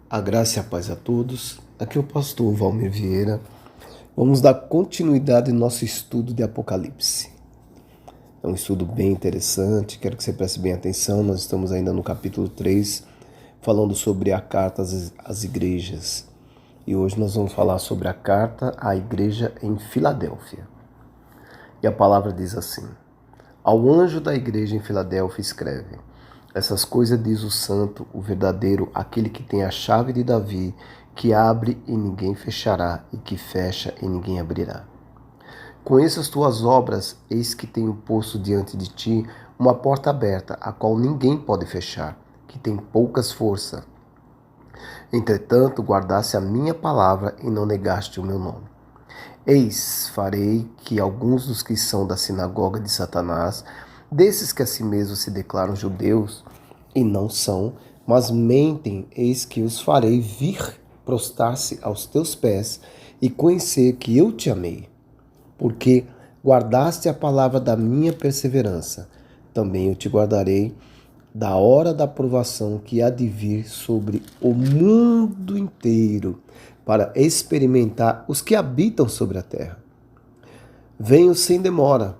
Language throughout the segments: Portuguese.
A graça e a paz a todos. Aqui é o pastor Valmir Vieira. Vamos dar continuidade no nosso estudo de Apocalipse. É um estudo bem interessante, quero que você preste bem atenção. Nós estamos ainda no capítulo 3, falando sobre a carta às igrejas. E hoje nós vamos falar sobre a carta à igreja em Filadélfia. E a palavra diz assim: Ao anjo da igreja em Filadélfia escreve: Essas coisas diz o santo, o verdadeiro, aquele que tem a chave de Davi, que abre e ninguém fechará, e que fecha e ninguém abrirá. Conheço as tuas obras, eis que tenho posto diante de ti uma porta aberta, a qual ninguém pode fechar, que tem poucas forças. Entretanto, guardaste a minha palavra e não negaste o meu nome. Eis, farei que alguns dos que são da sinagoga de Satanás, desses que a si mesmos se declaram judeus, e não são, mas mentem, eis que os farei vir prostrar-se aos teus pés e conhecer que eu te amei. Porque guardaste a palavra da minha perseverança, também eu te guardarei da hora da provação que há de vir sobre o mundo inteiro, para experimentar os que habitam sobre a terra. Venho sem demora,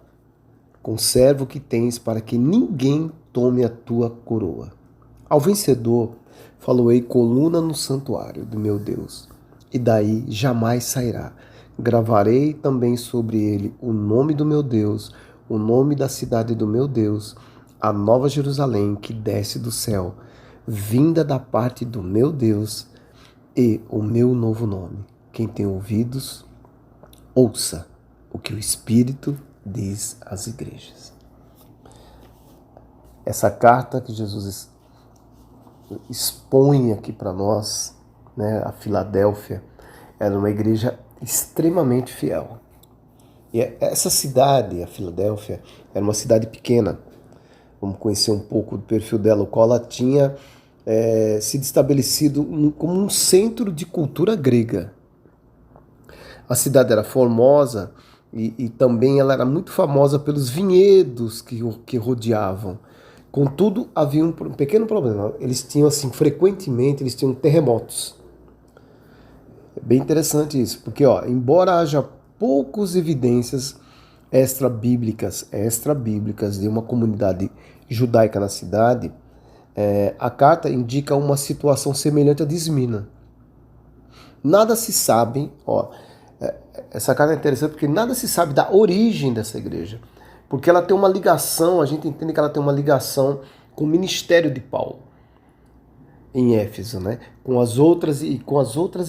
conserva o que tens, para que ninguém tome a tua coroa. Ao vencedor, faloei coluna no santuário do meu Deus, e daí jamais sairá. Gravarei também sobre ele o nome do meu Deus, o nome da cidade do meu Deus, a nova Jerusalém que desce do céu, vinda da parte do meu Deus, e o meu novo nome. Quem tem ouvidos, ouça o que o Espírito diz às igrejas. Essa carta que Jesus expõe aqui para nós, né, a Filadélfia, era uma igreja extremamente fiel. E essa cidade, a Filadélfia, era uma cidade pequena. Vamos conhecer um pouco do perfil dela, o qual ela tinha sido estabelecido como um centro de cultura grega. A cidade era formosa e também ela era muito famosa pelos vinhedos que rodeavam. Contudo, havia um pequeno problema. Eles tinham, frequentemente, terremotos. É bem interessante isso, porque, embora haja poucas evidências extra-bíblicas de uma comunidade judaica na cidade, a carta indica uma situação semelhante à de Esmina. Nada se sabe, essa carta é interessante porque nada se sabe da origem dessa igreja, porque ela tem uma ligação, a gente entende que ela tem uma ligação com o ministério de Paulo em Éfeso, né? com as outras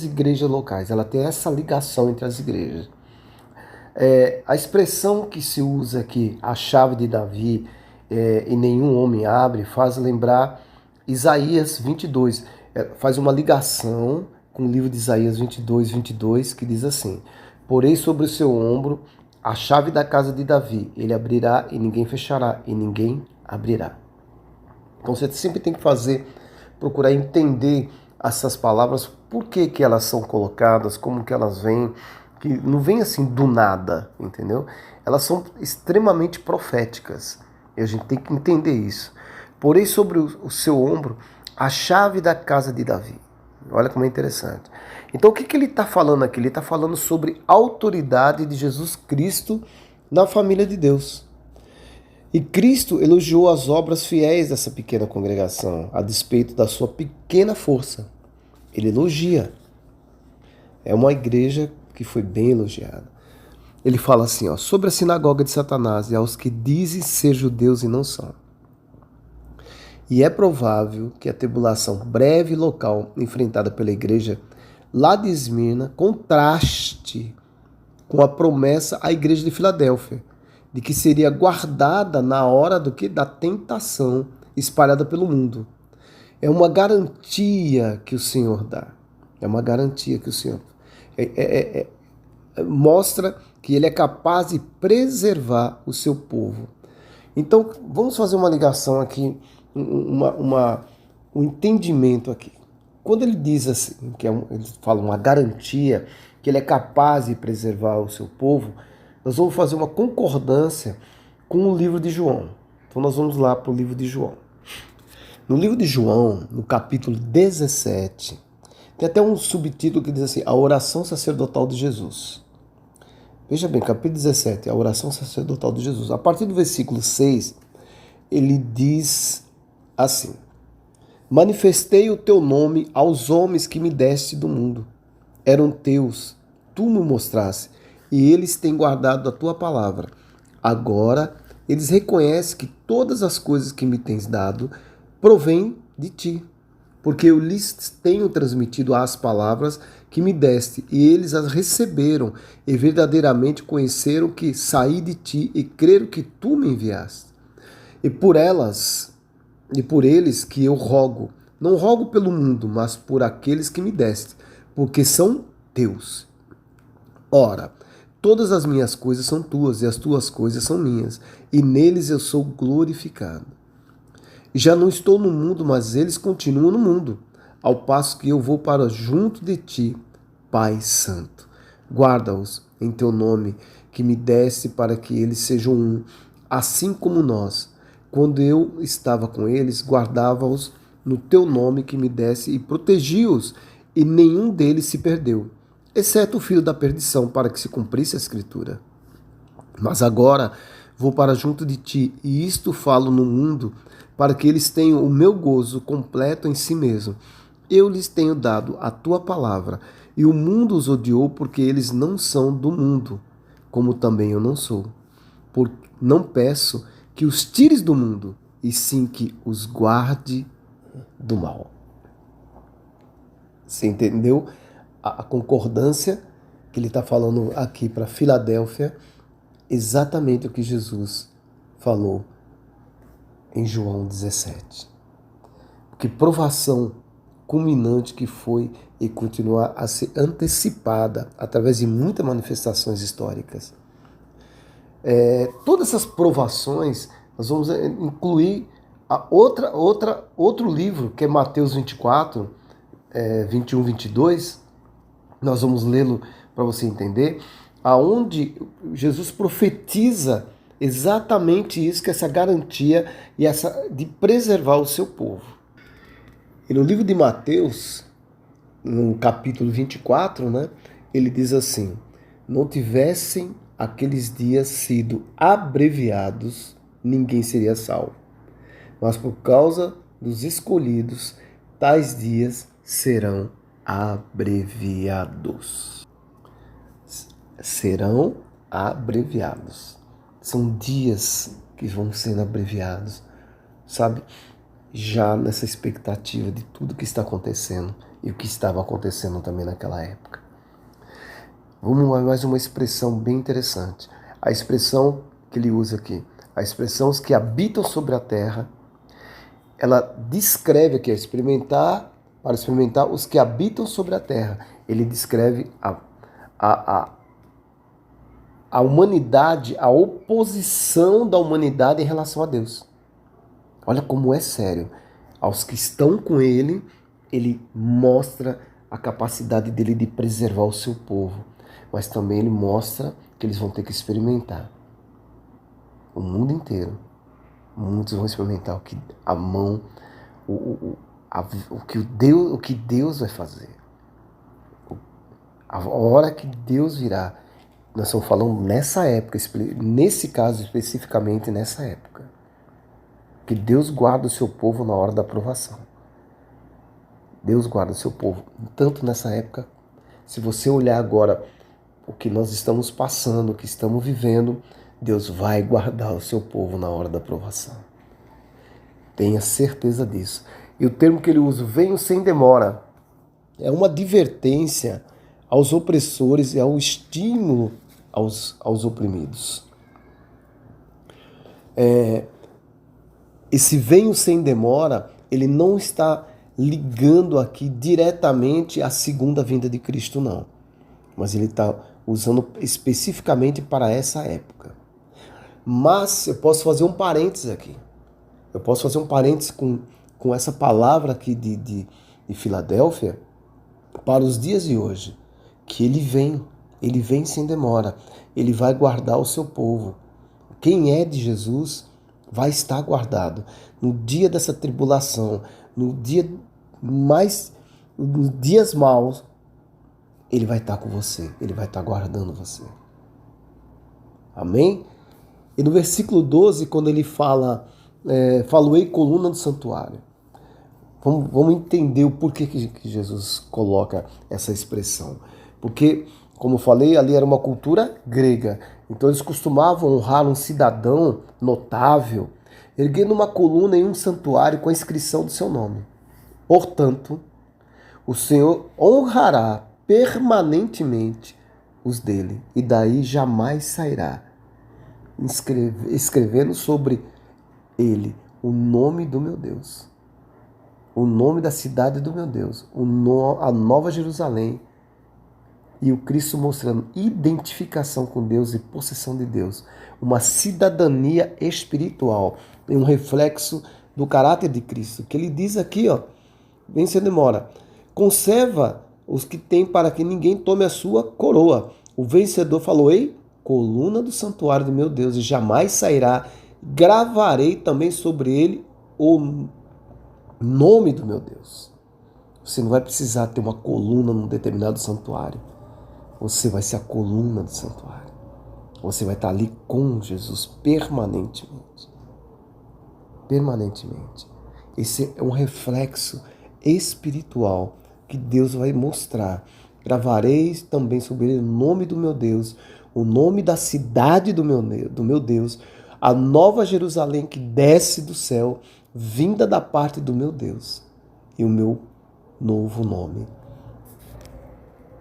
igrejas locais. Ela tem essa ligação entre as igrejas. A expressão que se usa aqui, a chave de Davi, e nenhum homem abre, faz lembrar Isaías 22. Faz uma ligação com o livro de Isaías 22, que diz assim: Porei sobre o seu ombro a chave da casa de Davi. Ele abrirá e ninguém fechará, e ninguém abrirá. Então você sempre tem que procurar entender essas palavras, por que elas são colocadas, como que elas vêm, que não vem assim do nada, entendeu? Elas são extremamente proféticas, e a gente tem que entender isso. Porém, sobre o seu ombro, a chave da casa de Davi. Olha como é interessante. Então, o que ele está falando aqui? Ele está falando sobre a autoridade de Jesus Cristo na família de Deus. E Cristo elogiou as obras fiéis dessa pequena congregação, a despeito da sua pequena força. Ele elogia. É uma igreja que foi bem elogiada. Ele fala assim, sobre a sinagoga de Satanás e aos que dizem ser judeus e não são. E é provável que a tribulação breve e local enfrentada pela igreja lá de Esmirna contraste com a promessa à igreja de Filadélfia, de que seria guardada na hora da tentação espalhada pelo mundo. É uma garantia que o Senhor dá. É uma garantia que o Senhor mostra que Ele é capaz de preservar o seu povo. Então, vamos fazer uma ligação aqui, um entendimento aqui. Quando ele diz assim, ele fala uma garantia, que Ele é capaz de preservar o seu povo, nós vamos fazer uma concordância com o livro de João. Então nós vamos lá para o livro de João. No livro de João, no capítulo 17, Tem até um subtítulo que diz assim, a oração sacerdotal de Jesus. Veja bem, capítulo 17, a oração sacerdotal de Jesus. A partir do versículo 6, ele diz assim, manifestei o teu nome aos homens que me deste do mundo. Eram teus, tu me mostraste, e eles têm guardado a tua palavra. Agora, eles reconhecem que todas as coisas que me tens dado provêm de ti, porque eu lhes tenho transmitido as palavras que me deste, e eles as receberam, e verdadeiramente conheceram que saí de ti e creram que tu me enviaste. E por elas, e por eles que eu rogo, não rogo pelo mundo, mas por aqueles que me deste, porque são teus. Ora, todas as minhas coisas são tuas, e as tuas coisas são minhas, e neles eu sou glorificado. Já não estou no mundo, mas eles continuam no mundo, ao passo que eu vou para junto de ti, Pai Santo. Guarda-os em teu nome, que me deste para que eles sejam um, assim como nós. Quando eu estava com eles, guardava-os no teu nome que me desse e protegi-os, e nenhum deles se perdeu, exceto o filho da perdição, para que se cumprisse a Escritura. Mas agora vou para junto de ti, e isto falo no mundo, para que eles tenham o meu gozo completo em si mesmo. Eu lhes tenho dado a tua palavra, e o mundo os odiou porque eles não são do mundo, como também eu não sou. Não peço que os tires do mundo, e sim que os guarde do mal. Você entendeu a concordância que ele está falando aqui para Filadélfia? Exatamente o que Jesus falou em João 17. Que provação culminante que foi e continua a ser antecipada através de muitas manifestações históricas. Todas essas provações, nós vamos incluir outro livro, que é Mateus 24, 21, 22, nós vamos lê-lo para você entender, aonde Jesus profetiza exatamente isso, que é essa garantia e essa de preservar o seu povo. E no livro de Mateus, no capítulo 24, ele diz assim, não tivessem aqueles dias sido abreviados, ninguém seria salvo. Mas por causa dos escolhidos, tais dias serão abreviados. Serão abreviados. São dias que vão sendo abreviados, sabe? Já nessa expectativa de tudo que está acontecendo e o que estava acontecendo também naquela época. Vamos a mais uma expressão bem interessante. A expressão que ele usa aqui, a expressão os que habitam sobre a terra, ela descreve aqui, para experimentar os que habitam sobre a terra. Ele descreve a humanidade, a oposição da humanidade em relação a Deus. Olha como é sério. Aos que estão com ele, ele mostra a capacidade dele de preservar o seu povo. Mas também ele mostra que eles vão ter que experimentar. O mundo inteiro. Muitos vão experimentar o que a mão, o que Deus vai fazer. A hora que Deus virá. Nós estamos falando nessa época, nesse caso especificamente nessa época. Que Deus guarda o seu povo na hora da provação. Deus guarda o seu povo. Tanto nessa época, se você olhar agora o que nós estamos passando, o que estamos vivendo, Deus vai guardar o seu povo na hora da provação. Tenha certeza disso. E o termo que ele usa, venho sem demora, é uma advertência aos opressores e ao estímulo aos oprimidos. Esse venho sem demora, ele não está ligando aqui diretamente à segunda vinda de Cristo, não. Mas ele está usando especificamente para essa época. Mas eu posso fazer um parênteses aqui. Eu posso fazer um parênteses com essa palavra aqui de Filadélfia para os dias de hoje. Que ele vem sem demora. Ele vai guardar o seu povo. Quem é de Jesus vai estar guardado. No dia dessa tribulação, no dia mais nos dias maus, Ele vai estar com você, Ele vai estar guardando você. Amém? E no versículo 12, quando ele fala, falo-ei coluna do santuário. Vamos entender o porquê que Jesus coloca essa expressão. Porque, como eu falei, ali era uma cultura grega. Então eles costumavam honrar um cidadão notável, erguendo uma coluna em um santuário com a inscrição do seu nome. Portanto, o Senhor honrará permanentemente os dele, e daí jamais sairá, escrevendo sobre ele o nome do meu Deus, o nome da cidade do meu Deus, a Nova Jerusalém, e o Cristo mostrando identificação com Deus e possessão de Deus, uma cidadania espiritual, um reflexo do caráter de Cristo, que ele diz aqui, bem sem demora, conserva os que têm para que ninguém tome a sua coroa. O vencedor falou, ei, coluna do santuário do meu Deus, e jamais sairá, gravarei também sobre ele o nome do meu Deus. Você não vai precisar ter uma coluna num determinado santuário. Você vai ser a coluna do santuário. Você vai estar ali com Jesus permanentemente. Permanentemente. Esse é um reflexo espiritual que Deus vai mostrar. Gravareis também sobre ele o nome do meu Deus, o nome da cidade do meu Deus, a nova Jerusalém que desce do céu, vinda da parte do meu Deus, e o meu novo nome.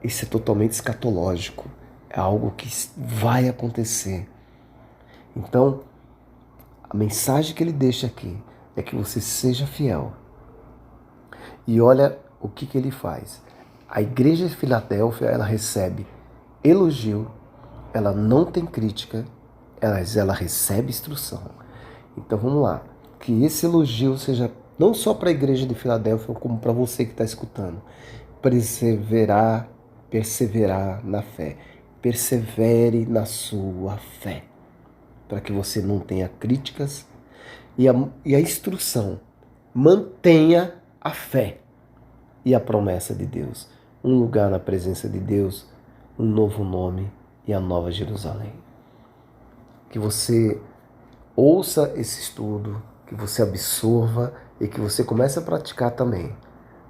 Isso é totalmente escatológico, é algo que vai acontecer. Então, a mensagem que ele deixa aqui é que você seja fiel. E olha o que ele faz. A igreja de Filadélfia, ela recebe elogio, ela não tem crítica, ela recebe instrução. Então vamos lá, que esse elogio seja não só para a igreja de Filadélfia, como para você que está escutando. Perseverar na fé. Persevere na sua fé, para que você não tenha críticas e a instrução. Mantenha a fé e a promessa de Deus. Um lugar na presença de Deus, um novo nome e a nova Jerusalém. Que você ouça esse estudo, que você absorva e que você comece a praticar também.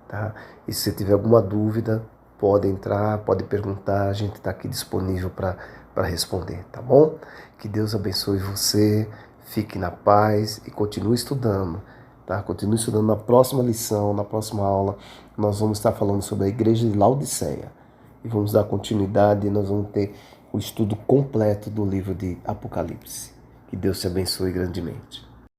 Tá? E se você tiver alguma dúvida, pode entrar, pode perguntar, a gente está aqui disponível para responder, tá bom? Que Deus abençoe você, fique na paz e continue estudando. Tá? Continue estudando. Na próxima lição, na próxima aula, nós vamos estar falando sobre a igreja de Laodiceia. E vamos dar continuidade e nós vamos ter o estudo completo do livro de Apocalipse. Que Deus te abençoe grandemente.